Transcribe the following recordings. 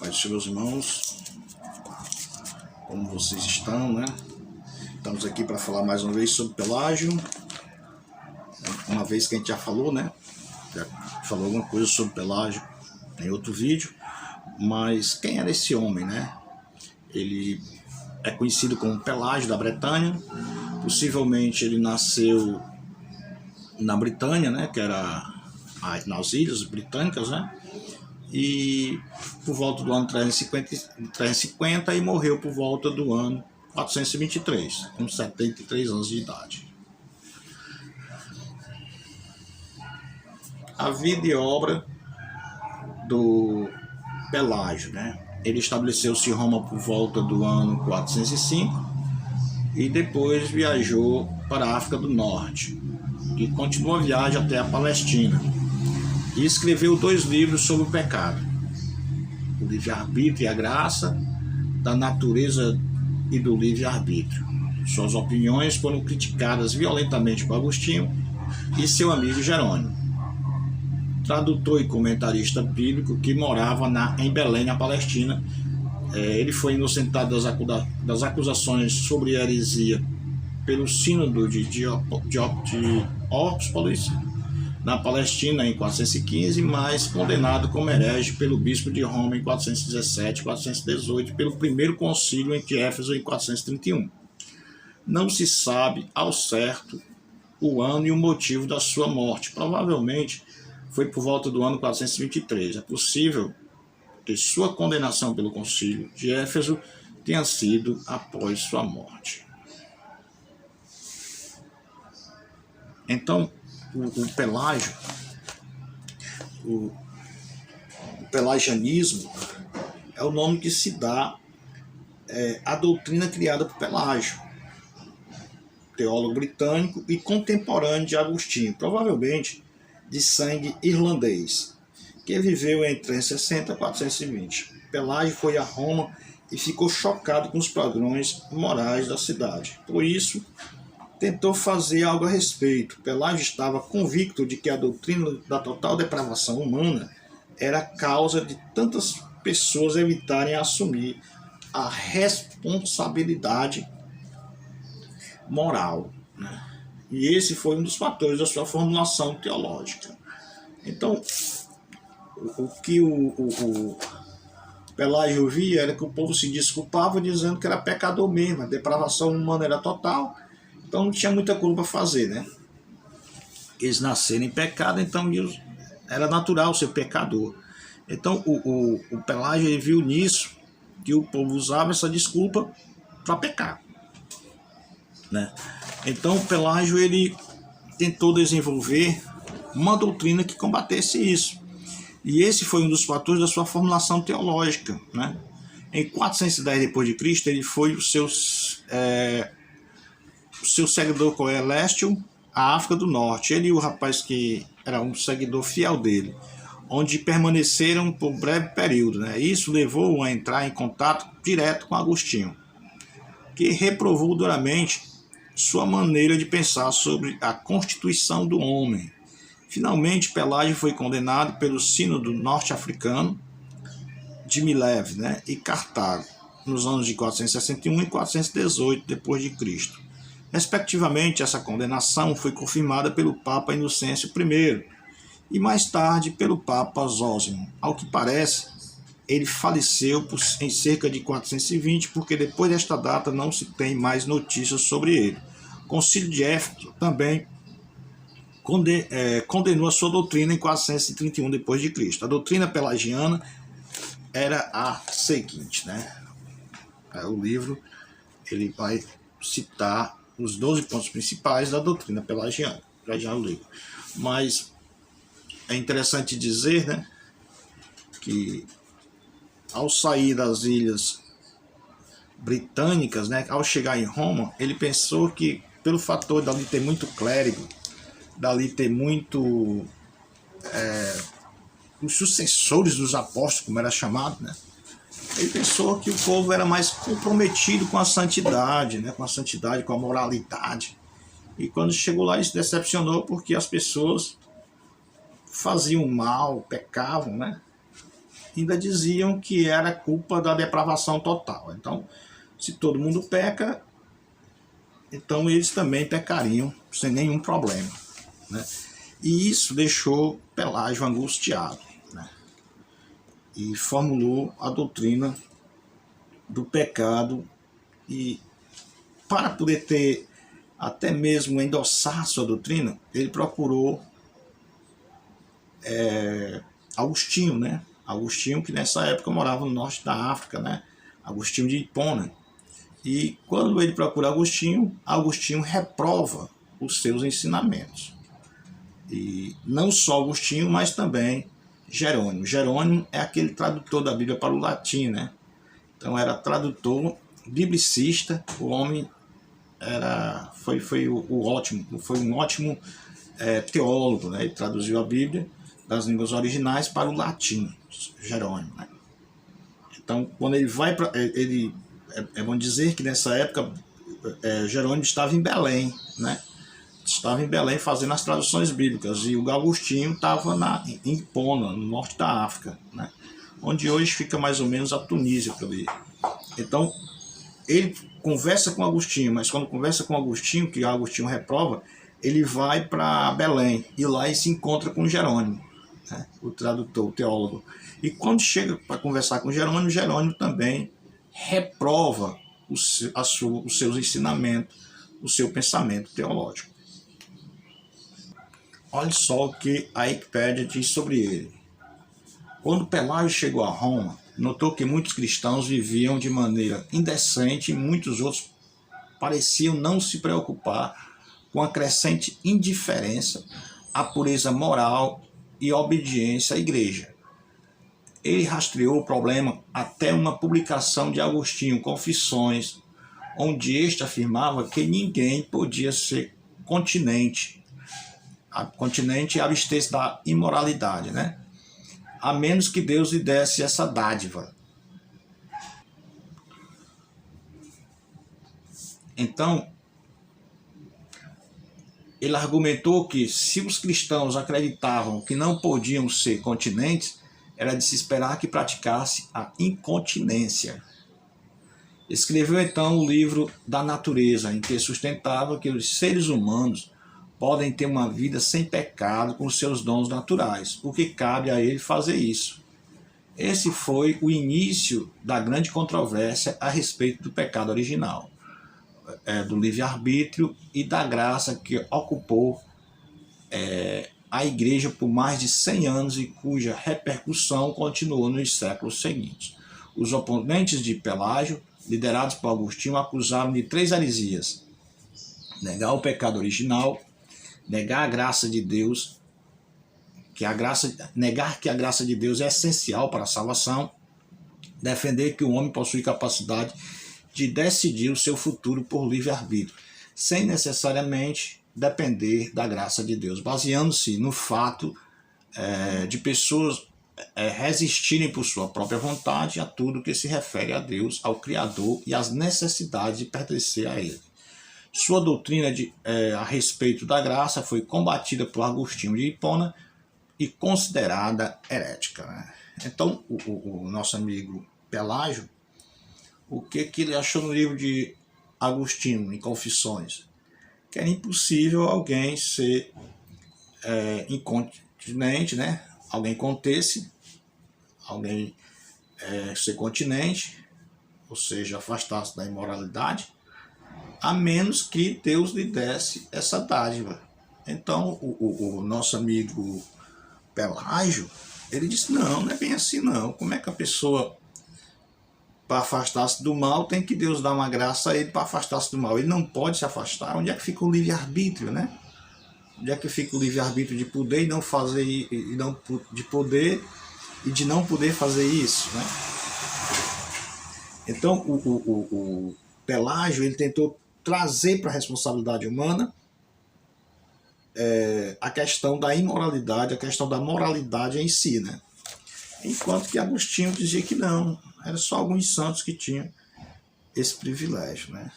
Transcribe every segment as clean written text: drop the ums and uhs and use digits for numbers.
Pai dos meus irmãos, como vocês estão, né? Estamos aqui para falar mais uma vez sobre Pelágio. Uma vez que a gente já falou, né? Já falou alguma coisa sobre Pelágio em outro vídeo. Mas quem era esse homem, né? Ele é conhecido como Pelágio da Bretanha. Possivelmente ele nasceu na Britânia, né? Que era nas Ilhas Britânicas, né? E por volta do ano 350 e morreu por volta do ano 423, com 73 anos de idade. A vida e obra do Pelágio, né? Ele estabeleceu-se em Roma por volta do ano 405 e depois viajou para a África do Norte e continuou a viagem até a Palestina. E escreveu 2 livros sobre o pecado: o livre-arbítrio e a graça, da natureza e do livre-arbítrio. Suas opiniões foram criticadas violentamente por Agostinho e seu amigo Jerônimo, tradutor e comentarista bíblico que morava em Belém, na Palestina. Ele foi inocentado das acusações sobre heresia pelo sínodo de Dioscórides, na Palestina, em 415, mas condenado como herege pelo bispo de Roma em 417 e 418, pelo primeiro concílio em Éfeso em 431. Não se sabe ao certo o ano e o motivo da sua morte. Provavelmente foi por volta do ano 423. É possível que sua condenação pelo concílio de Éfeso tenha sido após sua morte. Então, o Pelágio, o pelagianismo é o nome que se dá à doutrina criada por Pelágio, teólogo britânico e contemporâneo de Agostinho, provavelmente de sangue irlandês, que viveu entre 360 e 420. Pelágio foi a Roma e ficou chocado com os padrões morais da cidade. Por isso, tentou fazer algo a respeito. Pelágio estava convicto de que a doutrina da total depravação humana era a causa de tantas pessoas evitarem assumir a responsabilidade moral, né? E esse foi um dos fatores da sua formulação teológica. Então, o que o Pelágio via era que o povo se desculpava dizendo que era pecador mesmo, a depravação humana era total. Então não tinha muita coisa para fazer, né? Eles nasceram em pecado, então era natural ser pecador. Então o Pelágio ele viu nisso que o povo usava essa desculpa para pecar, né? Então o Pelágio ele tentou desenvolver uma doutrina que combatesse isso. E esse foi um dos fatores da sua formulação teológica, né? Em 410 d.C., ele foi o seu seguidor Coelestio à África do Norte. Ele e o rapaz que era um seguidor fiel dele, onde permaneceram por breve período, né? Isso levou-o a entrar em contato direto com Agostinho, que reprovou duramente sua maneira de pensar sobre a constituição do homem. Finalmente, Pelágio foi condenado pelo sínodo norte-africano de Milev, né? E Cartago, nos anos de 461 e 418 d.C. Respectivamente, essa condenação foi confirmada pelo Papa Inocêncio I e mais tarde pelo Papa Zósimo. Ao que parece, ele faleceu em cerca de 420, porque depois desta data não se tem mais notícias sobre ele. O Concílio de Éfeso também condenou a sua doutrina em 431 d.C. A doutrina pelagiana era a seguinte, né? O livro ele vai citar os 12 pontos principais da doutrina pelagiana. Já o livro. Mas é interessante dizer, né, que ao sair das ilhas britânicas, né, ao chegar em Roma, ele pensou que, pelo fator dali ter muito clérigo, dali ter muito os sucessores dos apóstolos, como era chamado, né, ele pensou que o povo era mais comprometido com a santidade, né, com a moralidade. E quando chegou lá, ele se decepcionou porque as pessoas faziam mal, pecavam, né? ainda diziam que era culpa da depravação total. Então, se todo mundo peca, então eles também pecariam sem nenhum problema, né? E isso deixou Pelágio angustiado, né? E formulou a doutrina do pecado, e para poder ter até mesmo endossar sua doutrina, ele procurou Agostinho, né? Agostinho, que nessa época morava no norte da África, né? Agostinho de Hipona. E quando ele procura Agostinho, Agostinho reprova os seus ensinamentos. E não só Agostinho, mas também Jerônimo. Jerônimo é aquele tradutor da Bíblia para o latim, né? Então era tradutor, biblicista, o homem foi um ótimo teólogo, né? Ele traduziu a Bíblia das línguas originais para o latim, Jerônimo, né? Então, quando ele vai para... É bom dizer que nessa época Jerônimo estava em Belém, né? Estava em Belém fazendo as traduções bíblicas, e o Agostinho estava em Hipona, no norte da África, né? Onde hoje fica mais ou menos a Tunísia por ali. Então, ele conversa com Agostinho, mas quando conversa com Agostinho, que Agostinho reprova, ele vai para Belém, e lá ele se encontra com Jerônimo, né? O tradutor, o teólogo. E quando chega para conversar com Jerônimo, Jerônimo também reprova os seus ensinamentos, o seu pensamento teológico. Olha só o que a Wikipédia diz sobre ele. Quando Pelágio chegou a Roma, notou que muitos cristãos viviam de maneira indecente e muitos outros pareciam não se preocupar com a crescente indiferença à pureza moral e obediência à igreja. Ele rastreou o problema até uma publicação de Agostinho, Confissões, onde este afirmava que ninguém podia ser continente e abster-se da imoralidade, né? A menos que Deus lhe desse essa dádiva. Então, ele argumentou que se os cristãos acreditavam que não podiam ser continentes, era de se esperar que praticasse a incontinência. Escreveu então o livro da natureza, em que sustentava que os seres humanos podem ter uma vida sem pecado com seus dons naturais, porque cabe a ele fazer isso. Esse foi o início da grande controvérsia a respeito do pecado original, do livre-arbítrio e da graça que ocupou a igreja por mais de 100 anos e cuja repercussão continuou nos séculos seguintes. Os oponentes de Pelágio, liderados por Agostinho, acusaram de 3 heresias: negar o pecado original, negar a graça de Deus, negar que a graça de Deus é essencial para a salvação, defender que o homem possui capacidade de decidir o seu futuro por livre-arbítrio, sem necessariamente depender da graça de Deus, baseando-se no fato de pessoas resistirem por sua própria vontade a tudo que se refere a Deus, ao Criador e às necessidades de pertencer a Ele. Sua doutrina a respeito da graça foi combatida por Agostinho de Hipona e considerada herética, né? Então, o nosso amigo Pelágio, o que ele achou no livro de Agostinho, em Confissões? Que era impossível alguém ser incontinente, né? Alguém contesse, alguém ser continente, ou seja, afastar-se da imoralidade, a menos que Deus lhe desse essa dádiva. Então, o nosso amigo Pelágio, ele disse, não é bem assim não. Como é que a pessoa, para afastar-se do mal, tem que Deus dar uma graça a ele para afastar-se do mal? Ele não pode se afastar. Onde é que fica o livre-arbítrio, né? Onde é que fica o livre-arbítrio de poder e não fazer, de poder e de não poder fazer isso, né? Então, o Pelágio, ele tentou trazer para a responsabilidade humana a questão da imoralidade, a questão da moralidade em si, né? Enquanto que Agostinho dizia que não, era só alguns santos que tinham esse privilégio, né?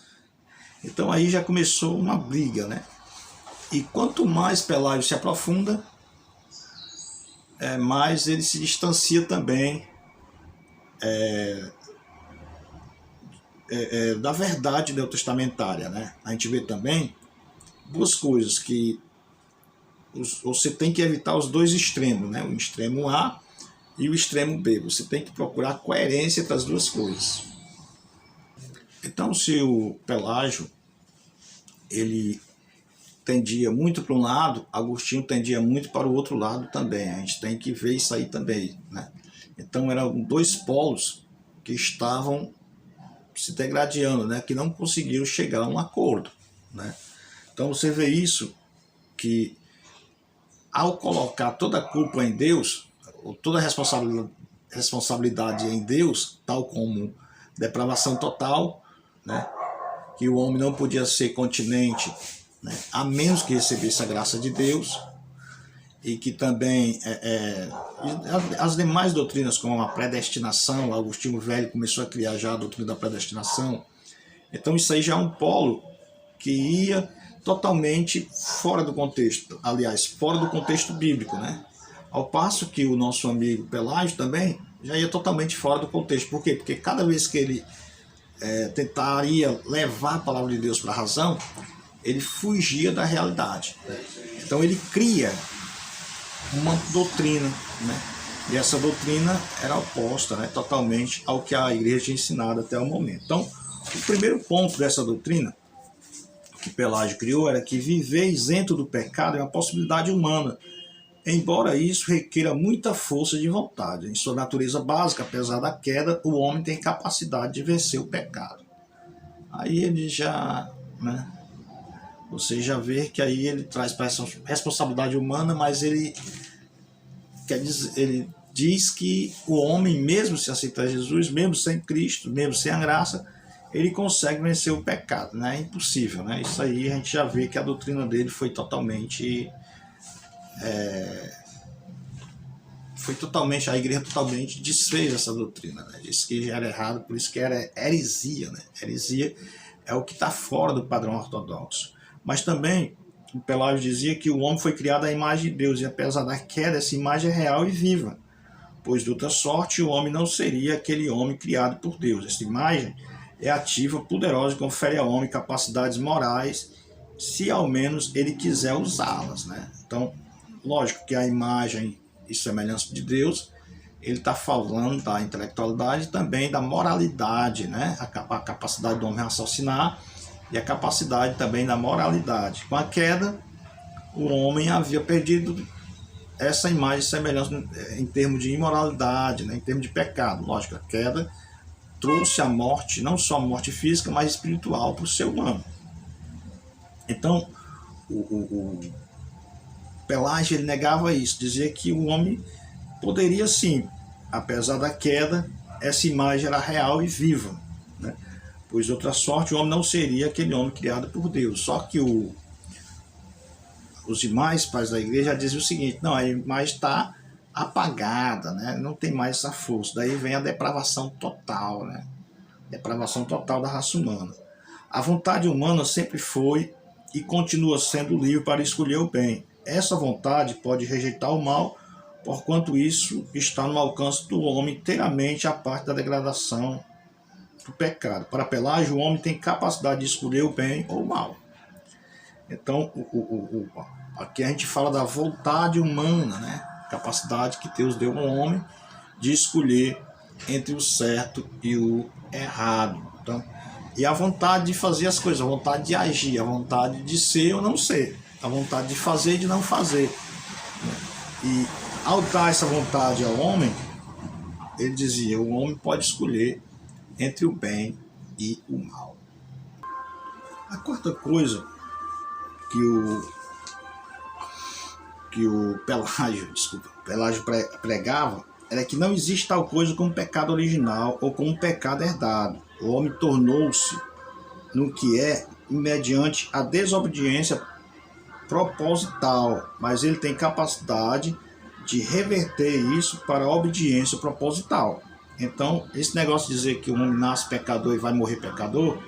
Então aí já começou uma briga, né? E quanto mais Pelágio se aprofunda, mais ele se distancia também da verdade neotestamentária, né? A gente vê também duas coisas, que você tem que evitar os dois extremos, né? O extremo A e o extremo B. Você tem que procurar coerência entre as duas coisas. Então, se o Pelágio ele tendia muito para um lado, Agostinho tendia muito para o outro lado também. A gente tem que ver isso aí também, né? Então eram dois polos que estavam se degradando, né? Que não conseguiram chegar a um acordo, né? Então você vê isso, que ao colocar toda a culpa em Deus, ou toda a responsabilidade em Deus, tal como depravação total, né? Que o homem não podia ser continente, né, a menos que recebesse a graça de Deus, e que também as demais doutrinas, como a predestinação, Agostinho Velho começou a criar já a doutrina da predestinação. Então isso aí já é um polo que ia totalmente fora do contexto, aliás, fora do contexto bíblico, né? Ao passo que o nosso amigo Pelágio também já ia totalmente fora do contexto. Por quê? Porque cada vez que ele tentaria levar a palavra de Deus para a razão, ele fugia da realidade. Então ele cria uma doutrina, né? E essa doutrina era oposta, né, totalmente ao que a igreja tinha ensinado até o momento. Então, o primeiro ponto dessa doutrina que Pelágio criou era que viver isento do pecado é uma possibilidade humana, embora isso requeira muita força de vontade. Em sua natureza básica, apesar da queda, o homem tem capacidade de vencer o pecado. Aí ele já, né, você já vê que aí ele traz para essa responsabilidade humana, mas ele diz que o homem, mesmo se aceitar Jesus, mesmo sem Cristo, mesmo sem a graça, ele consegue vencer o pecado, né? É impossível, né? Isso aí a gente já vê que a doutrina dele foi totalmente... a igreja totalmente desfez essa doutrina, né? Disse que era errado, por isso que era heresia, né? Heresia é o que está fora do padrão ortodoxo. Mas também o Pelágio dizia que o homem foi criado à imagem de Deus, e apesar da queda, essa imagem é real e viva, pois de outra sorte o homem não seria aquele homem criado por Deus. Essa imagem é ativa, poderosa e confere ao homem capacidades morais, se ao menos ele quiser usá-las, né? Então, lógico que a imagem e semelhança de Deus, ele está falando da intelectualidade e também da moralidade, né? A capacidade do homem raciocinar e a capacidade também da moralidade. Com a queda, o homem havia perdido essa imagem e semelhança em termos de imoralidade, né? Em termos de pecado. Lógico, a queda trouxe a morte, não só a morte física, mas espiritual para o ser humano. Então, o Pelágio ele negava isso, dizia que o homem poderia sim, apesar da queda, essa imagem era real e viva, né? Pois de outra sorte o homem não seria aquele homem criado por Deus. Só que os demais pais da igreja já diziam o seguinte: não, a imagem está apagada, né? Não tem mais essa força. Daí vem a depravação total, né? Depravação total da raça humana. A vontade humana sempre foi e continua sendo livre para escolher o bem. Essa vontade pode rejeitar o mal, porquanto isso está no alcance do homem inteiramente, a parte da degradação do pecado. Para Pelágio, o homem tem capacidade de escolher o bem ou o mal. Então, aqui a gente fala da vontade humana, né? Capacidade que Deus deu ao homem de escolher entre o certo e o errado. Então, e a vontade de fazer as coisas, a vontade de agir, a vontade de ser ou não ser, a vontade de fazer e de não fazer. E ao dar essa vontade ao homem, ele dizia: o homem pode escolher entre o bem e o mal. A quarta coisa que o Pelágio pregava era que não existe tal coisa como pecado original ou como pecado herdado. O homem tornou-se no que é mediante a desobediência proposital, mas ele tem capacidade de reverter isso para a obediência proposital. Então, esse negócio de dizer que o homem nasce pecador e vai morrer pecador,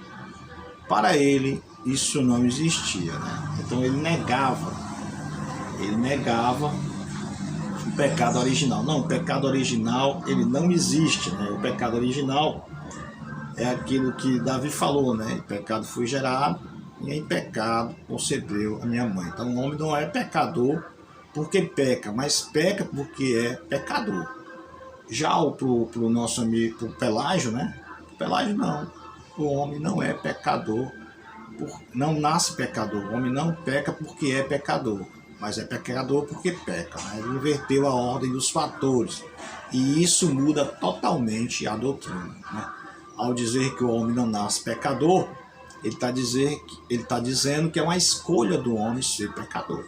para ele isso não existia, né? Então ele negava o pecado original. Não, o pecado original, ele não existe, né? O pecado original é aquilo que Davi falou, né? O pecado foi gerado e em pecado concebeu a minha mãe. Então o homem não é pecador porque peca, mas peca porque é pecador. Já pro nosso amigo, pro Pelágio, né? O Pelágio não. O homem não é pecador, não nasce pecador. O homem não peca porque é pecador, mas é pecador porque peca, né? Ele inverteu a ordem dos fatores. E isso muda totalmente a doutrina, né? Ao dizer que o homem não nasce pecador, ele está dizendo que é uma escolha do homem ser pecador.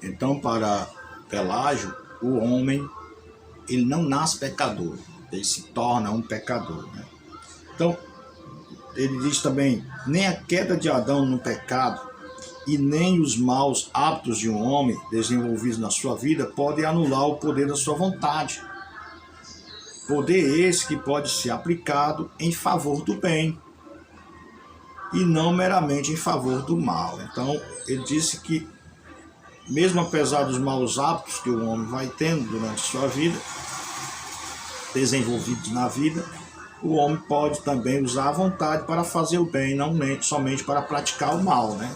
Então, para Pelágio, o homem, ele não nasce pecador, ele se torna um pecador, né? Então, ele diz também, nem a queda de Adão no pecado e nem os maus hábitos de um homem desenvolvidos na sua vida podem anular o poder da sua vontade. Poder esse que pode ser aplicado em favor do bem e não meramente em favor do mal. Então, ele disse que, mesmo apesar dos maus hábitos que o homem vai tendo durante sua vida, desenvolvidos na vida, o homem pode também usar a vontade para fazer o bem, não somente para praticar o mal, né?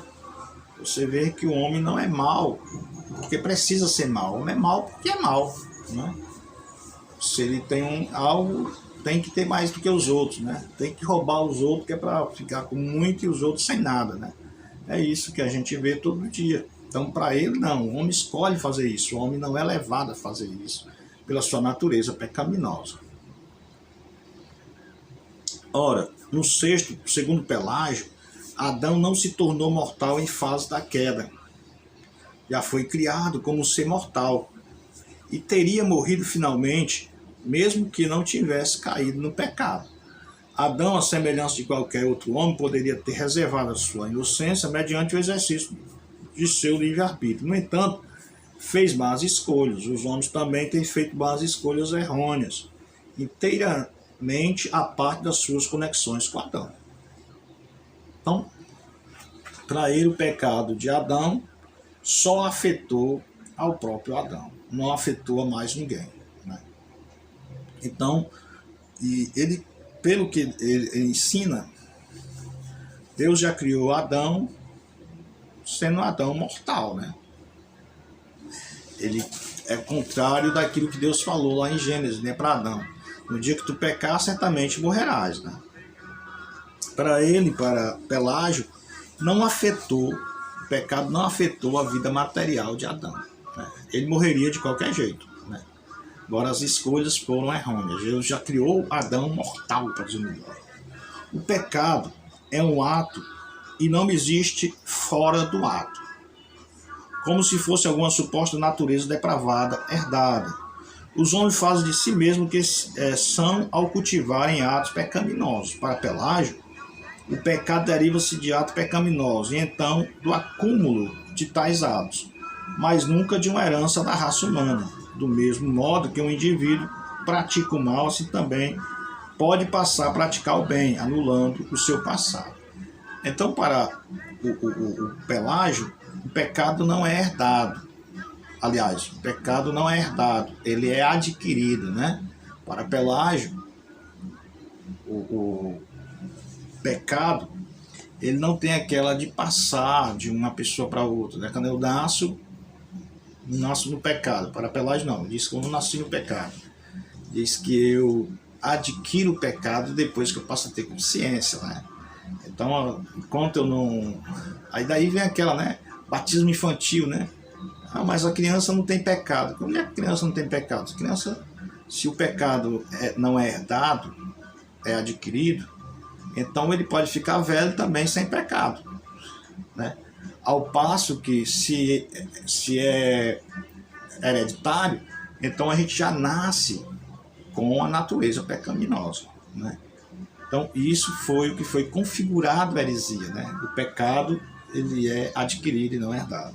Você vê que o homem não é mau porque precisa ser mau. O homem é mau porque é mau, né? Se ele tem algo, tem que ter mais do que os outros, né? Tem que roubar os outros, que é para ficar com muito e os outros sem nada, né? É isso que a gente vê todo dia. Então, para ele, não. O homem escolhe fazer isso. O homem não é levado a fazer isso pela sua natureza pecaminosa. Ora, no sexto, segundo Pelágio, Adão não se tornou mortal em fase da queda. Já foi criado como um ser mortal e teria morrido finalmente, mesmo que não tivesse caído no pecado. Adão, à semelhança de qualquer outro homem, poderia ter reservado a sua inocência mediante o exercício de seu livre-arbítrio. No entanto, fez más escolhas. Os homens também têm feito más escolhas errôneas, inteiramente a parte das suas conexões com Adão. Então, para ele, o pecado de Adão só afetou ao próprio Adão, não afetou a mais ninguém, né? Então, e ele, pelo que ele ensina, Deus já criou Adão sendo Adão mortal, né? Ele é contrário daquilo que Deus falou lá em Gênesis, né, para Adão. No dia que tu pecar, certamente morrerás, né? Para ele, para Pelágio, o pecado não afetou a vida material de Adão, né? Ele morreria de qualquer jeito, né? Agora as escolhas foram errôneas. Deus já criou Adão mortal, para dizer melhor. O pecado é um ato e não existe fora do ato, como se fosse alguma suposta natureza depravada, herdada. Os homens fazem de si mesmos o que são ao cultivarem atos pecaminosos. Para Pelágio, o pecado deriva-se de atos pecaminosos e então do acúmulo de tais atos, mas nunca de uma herança da raça humana. Do mesmo modo que um indivíduo pratica o mal, assim também pode passar a praticar o bem, anulando o seu passado. Então, para o Pelágio, o pecado não é herdado. Aliás, o pecado não é herdado, ele é adquirido, né? Para Pelágio, o pecado, ele não tem aquela de passar de uma pessoa para outra, né? Quando eu nasço no pecado. Para Pelágio, não. Diz que eu não nasci no pecado. Diz que eu adquiro o pecado depois que eu passo a ter consciência, né? Então, enquanto eu não... Aí daí vem aquela, né? Batismo infantil, né? Ah, mas a criança não tem pecado. Como é que a criança não tem pecado? A criança, se o pecado não é herdado, é adquirido, então ele pode ficar velho também sem pecado, né? Ao passo que se é hereditário, então a gente já nasce com a natureza pecaminosa, né? Então isso foi o que foi configurado a heresia, né? O pecado, ele é adquirido e não herdado.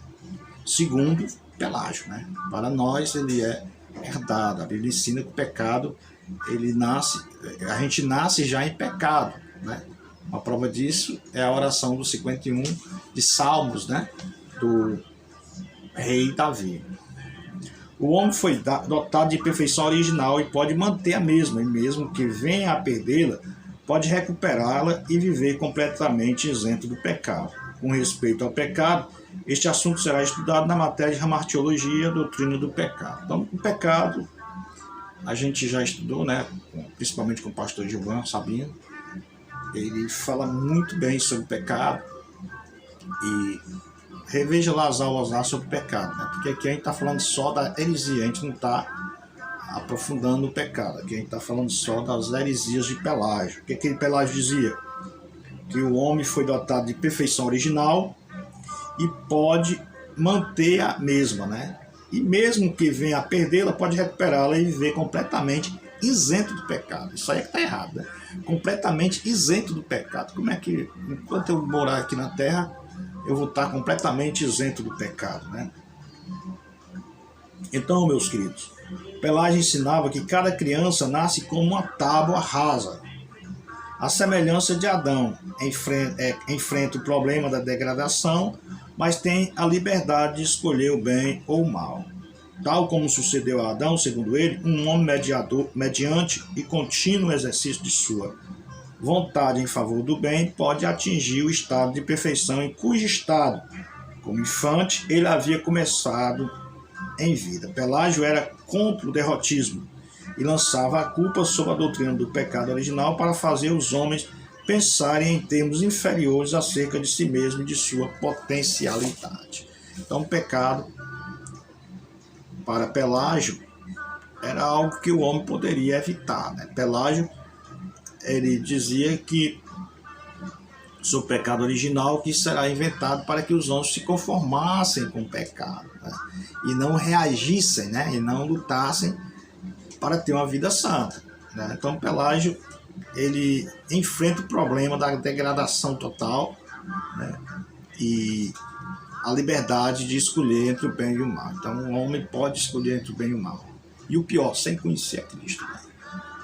Segundo Pelágio, né? Para nós ele é herdado. A Bíblia ensina que o pecado, a gente nasce já em pecado, né? Uma prova disso é a oração do 51 de Salmos, né? Do rei Davi. O homem foi dotado de perfeição original e pode manter a mesma, e mesmo que venha a perdê-la, pode recuperá-la e viver completamente isento do pecado. Com respeito ao pecado, este assunto será estudado na matéria de hamartiologia, doutrina do pecado. Então, o pecado, a gente já estudou, né, principalmente com o pastor Gilvan Sabino. Ele fala muito bem sobre o pecado e reveja lá as aulas lá sobre o pecado, né? Porque aqui a gente está falando só da heresia, a gente não está aprofundando o pecado, aqui a gente está falando só das heresias de Pelágio. O que aquele Pelágio dizia? Que o homem foi dotado de perfeição original e pode manter a mesma, né? E mesmo que venha a perdê-la, pode recuperá-la e viver completamente isento do pecado. Isso aí é que está errado, né? Completamente isento do pecado. Como é que, enquanto eu morar aqui na Terra, eu vou estar completamente isento do pecado, né? Então, meus queridos, Pelágio ensinava que cada criança nasce como uma tábua rasa. A semelhança de Adão, enfrenta o problema da degradação, mas tem a liberdade de escolher o bem ou o mal. Tal como sucedeu a Adão, segundo ele, um homem mediante e contínuo exercício de sua vontade em favor do bem, pode atingir o estado de perfeição em cujo estado, como infante, ele havia começado em vida. Pelágio era contra o derrotismo e lançava a culpa sobre a doutrina do pecado original para fazer os homens pensarem em termos inferiores acerca de si mesmo e de sua potencialidade. Então, o pecado, para Pelágio, era algo que o homem poderia evitar, né? Pelágio, ele dizia que sobre o pecado original, que será inventado para que os homens se conformassem com o pecado, né? E não reagissem, né? E não lutassem para ter uma vida santa, né? Então, Pelágio, ele enfrenta o problema da degradação total, né? E a liberdade de escolher entre o bem e o mal. Então, o homem pode escolher entre o bem e o mal. E o pior, sem conhecer a Cristo, né?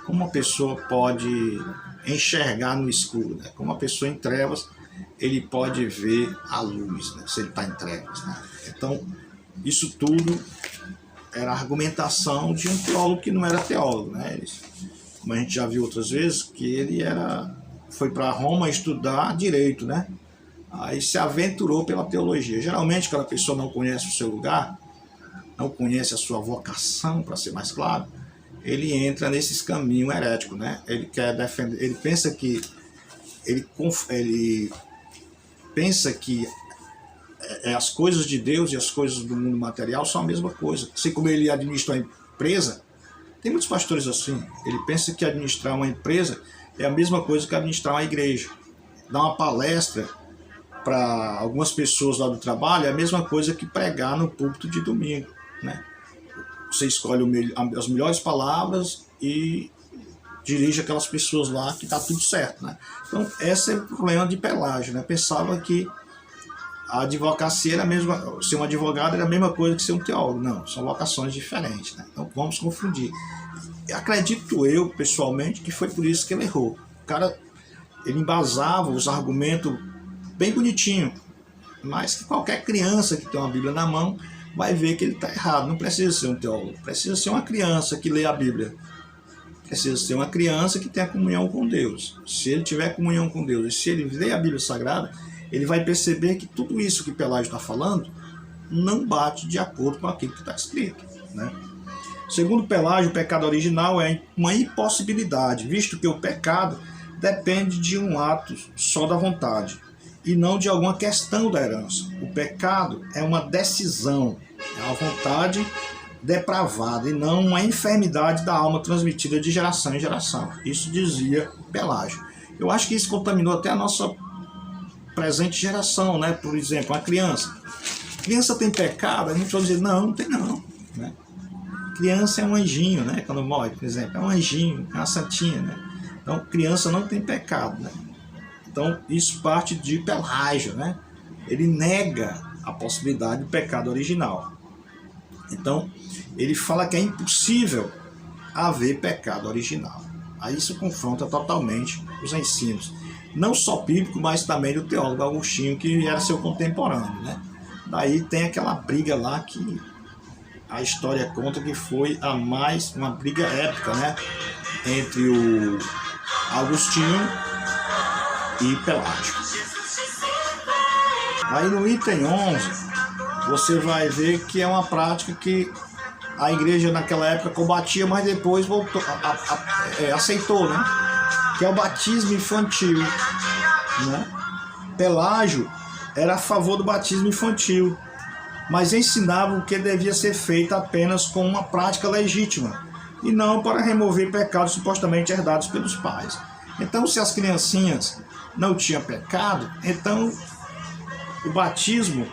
Como uma pessoa pode enxergar no escuro, né? Como uma pessoa em trevas, ele pode ver a luz, né? Se ele está em trevas, né? Então, isso tudo era argumentação de um teólogo que não era teólogo, né? Como a gente já viu outras vezes, que ele foi para Roma estudar direito, né? Aí se aventurou pela teologia. Geralmente, quando a pessoa não conhece o seu lugar, não conhece a sua vocação, para ser mais claro, ele entra nesses caminhos heréticos, né? Ele quer defender, ele pensa que as coisas de Deus e as coisas do mundo material são a mesma coisa. Assim como ele administra uma empresa, tem muitos pastores assim. Ele pensa que administrar uma empresa é a mesma coisa que administrar uma igreja. Dar uma palestra para algumas pessoas lá do trabalho é a mesma coisa que pregar no púlpito de domingo, né? Você escolhe as melhores palavras e dirige aquelas pessoas lá que está tudo certo, né? Então, esse é o problema de Pelágio, né? Pensava que a advocacia era a mesma, ser um advogado era a mesma coisa que ser um teólogo. Não, são vocações diferentes, né? Então, vamos confundir. Acredito eu, pessoalmente, que foi por isso que ele errou. O cara, ele embasava os argumentos bem bonitinho, mas que qualquer criança que tem uma Bíblia na mão vai ver que ele está errado. Não precisa ser um teólogo, precisa ser uma criança que lê a Bíblia. Precisa ser uma criança que tenha comunhão com Deus. Se ele tiver comunhão com Deus e se ele lê a Bíblia Sagrada, ele vai perceber que tudo isso que Pelágio está falando não bate de acordo com aquilo que está escrito, né? Segundo Pelágio, o pecado original é uma impossibilidade, visto que o pecado depende de um ato só da vontade e não de alguma questão da herança. O pecado é uma decisão, é uma vontade depravada e não uma enfermidade da alma transmitida de geração em geração. Isso dizia Pelágio. Eu acho que isso contaminou até a nossa presente geração, né? Por exemplo, uma criança. Criança tem pecado? A gente vai dizer, não tem não, né? Criança é um anjinho, né? Quando morre, por exemplo, é um anjinho, é uma santinha, né? Então, criança não tem pecado, né? Então, isso parte de Pelágio, né? Ele nega a possibilidade do pecado original. Então, ele fala que é impossível haver pecado original. Aí isso confronta totalmente os ensinos, não só bíblico, mas também do teólogo Agostinho, que era seu contemporâneo, né? Daí tem aquela briga lá que a história conta que foi uma briga épica, né, entre o Agostinho e Pelágio. Aí no item 11, você vai ver que é uma prática que a igreja naquela época combatia, mas depois voltou, aceitou, né? Que é o batismo infantil, né? Pelágio era a favor do batismo infantil, mas ensinava o que devia ser feito apenas com uma prática legítima, e não para remover pecados supostamente herdados pelos pais. Então, se as criancinhas não tinham pecado, então o batismo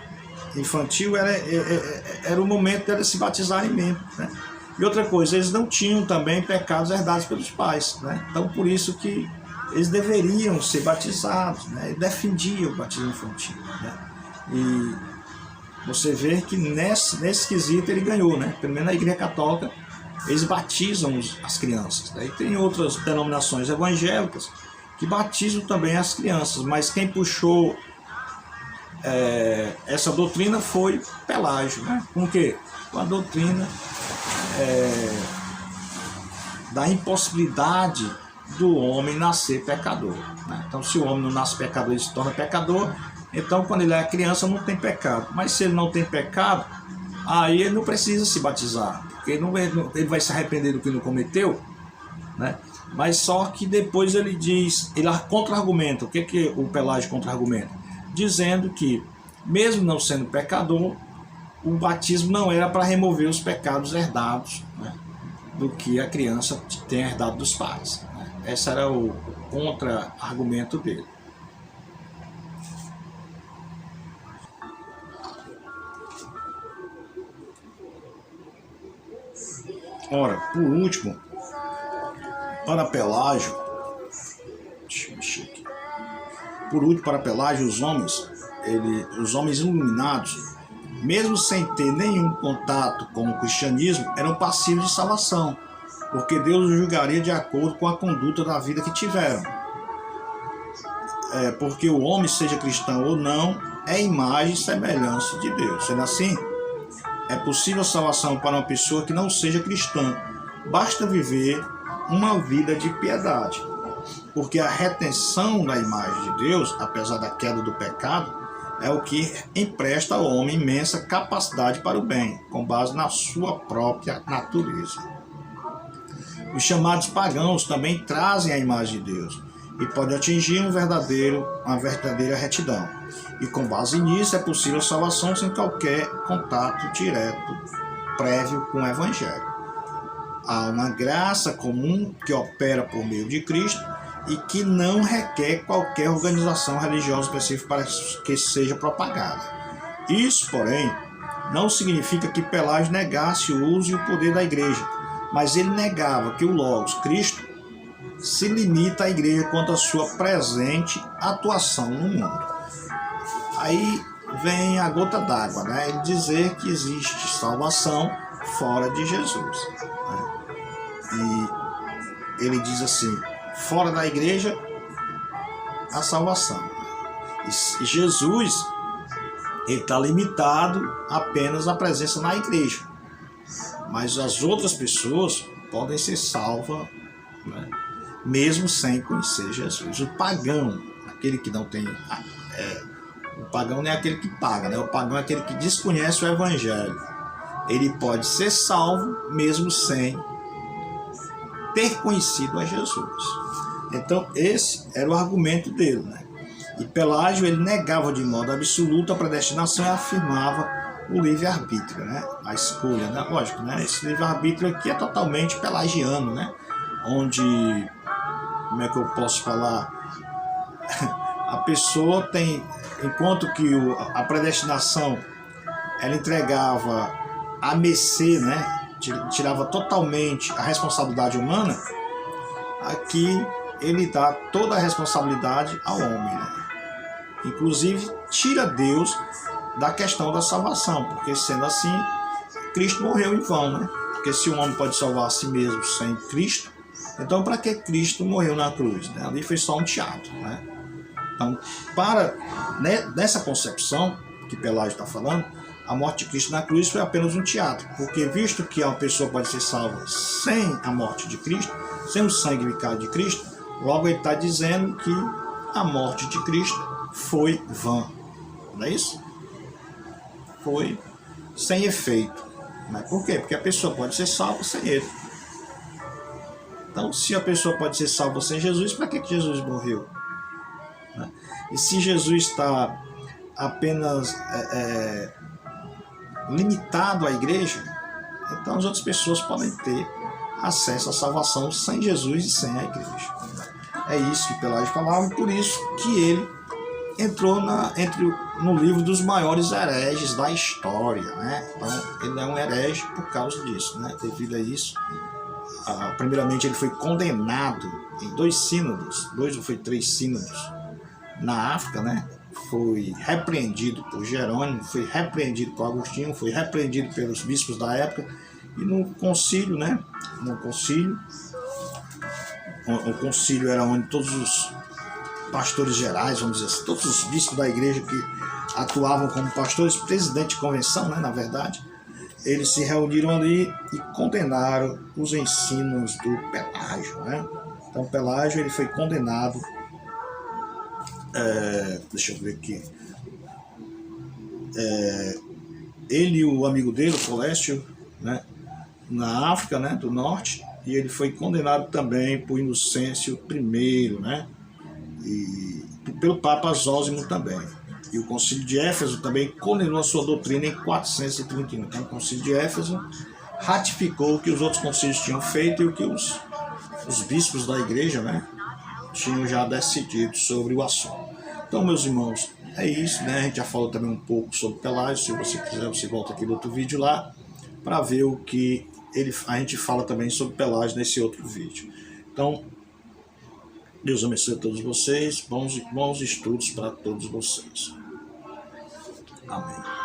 infantil era o momento delas se batizarem mesmo, né? E outra coisa, eles não tinham também pecados herdados pelos pais, né? Então por isso que eles deveriam ser batizados, né? E defendiam o batismo infantil, né? E você vê que nesse quesito ele ganhou, né? Pelo menos na Igreja Católica eles batizam as crianças, né? E tem outras denominações evangélicas que batizam também as crianças, mas quem puxou essa doutrina foi Pelágio, né? Com o quê? Com a doutrina da impossibilidade do homem nascer pecador, né? Então, se o homem não nasce pecador, ele se torna pecador. Então, quando ele é criança, não tem pecado. Mas se ele não tem pecado, aí ele não precisa se batizar, porque ele vai se arrepender do que não cometeu, né? Mas só que depois ele diz, ele contra-argumenta. O que o Pelágio contra-argumenta? Dizendo que, mesmo não sendo pecador, o batismo não era para remover os pecados herdados, né, do que a criança tem herdado dos pais, né? Esse era o contra-argumento dele. Ora, por último, para Pelágio, deixa eu mexer aqui. Por último, para Pelágio, os homens iluminados, mesmo sem ter nenhum contato com o cristianismo, eram passíveis de salvação, porque Deus os julgaria de acordo com a conduta da vida que tiveram. Porque o homem, seja cristão ou não, é imagem e semelhança de Deus. Sendo assim, é possível salvação para uma pessoa que não seja cristã. Basta viver uma vida de piedade. Porque a retenção da imagem de Deus, apesar da queda do pecado, é o que empresta ao homem imensa capacidade para o bem, com base na sua própria natureza. Os chamados pagãos também trazem a imagem de Deus e podem atingir uma verdadeira retidão. E com base nisso é possível a salvação sem qualquer contato direto prévio com o Evangelho. Há uma graça comum que opera por meio de Cristo e que não requer qualquer organização religiosa específica para que seja propagada. Isso, porém, não significa que Pelágio negasse o uso e o poder da igreja, mas ele negava que o Logos, Cristo, se limita à igreja quanto à sua presente atuação no mundo. Aí vem a gota d'água, né? Ele dizer que existe salvação fora de Jesus, né? E ele diz assim: fora da igreja, a salvação. E Jesus, ele está limitado apenas à presença na igreja. Mas as outras pessoas podem ser salvas, né, mesmo sem conhecer Jesus. O pagão, aquele que não tem... o pagão não é aquele que paga, né? O pagão é aquele que desconhece o Evangelho. Ele pode ser salvo mesmo sem ter conhecido a Jesus. Então esse era o argumento dele, né? E Pelágio, ele negava de modo absoluto a predestinação e afirmava o livre-arbítrio, né? A escolha, né? Lógico, né? Esse livre-arbítrio aqui é totalmente pelagiano, né? Onde, como é que eu posso falar? A pessoa tem, enquanto que a predestinação ela entregava a mercê, né? Tirava totalmente a responsabilidade humana, aqui ele dá toda a responsabilidade ao homem, né? Inclusive tira Deus da questão da salvação, porque sendo assim, Cristo morreu em vão, né? Porque se o homem pode salvar a si mesmo sem Cristo, então para que Cristo morreu na cruz, né? Ali foi só um teatro, né? Então, nessa concepção que Pelágio está falando, a morte de Cristo na cruz foi apenas um teatro, porque visto que a pessoa pode ser salva sem a morte de Cristo, sem o sangue vicário de Cristo, logo ele está dizendo que a morte de Cristo foi vã, não é isso? Foi sem efeito. Mas por quê? Porque a pessoa pode ser salva sem ele. Então, se a pessoa pode ser salva sem Jesus, para que Jesus morreu? E se Jesus está apenas limitado à igreja, então as outras pessoas podem ter acesso à salvação sem Jesus e sem a igreja. É isso que Pelágio falava, e por isso que ele entrou no livro dos maiores hereges da história, né? Então, ele é um herege por causa disso, né? Devido a isso, primeiramente ele foi condenado em 2 sínodos, 2 ou foi 3 sínodos na África, né? Foi repreendido por Jerônimo, foi repreendido por Agostinho, foi repreendido pelos bispos da época, e no concílio, né? O concílio era onde todos os pastores gerais, vamos dizer assim, todos os bispos da igreja que atuavam como pastores, presidente de convenção, né, na verdade, eles se reuniram ali e condenaram os ensinos do Pelágio, né? Então Pelágio ele foi condenado, deixa eu ver aqui, ele e o amigo dele, o Colésio, né, na África, né, do Norte, e ele foi condenado também por Inocêncio I, né, e pelo Papa Zósimo também. E o Concílio de Éfeso também condenou a sua doutrina em 431. Então o Concílio de Éfeso ratificou o que os outros concílios tinham feito e o que os bispos da igreja, né, tinham já decidido sobre o assunto. Então, meus irmãos, é isso, né? A gente já falou também um pouco sobre Pelágio. Se você quiser, você volta aqui no outro vídeo lá para ver o que a gente fala também sobre Pelágio nesse outro vídeo. Então, Deus abençoe a todos vocês, bons estudos para todos vocês. Amém.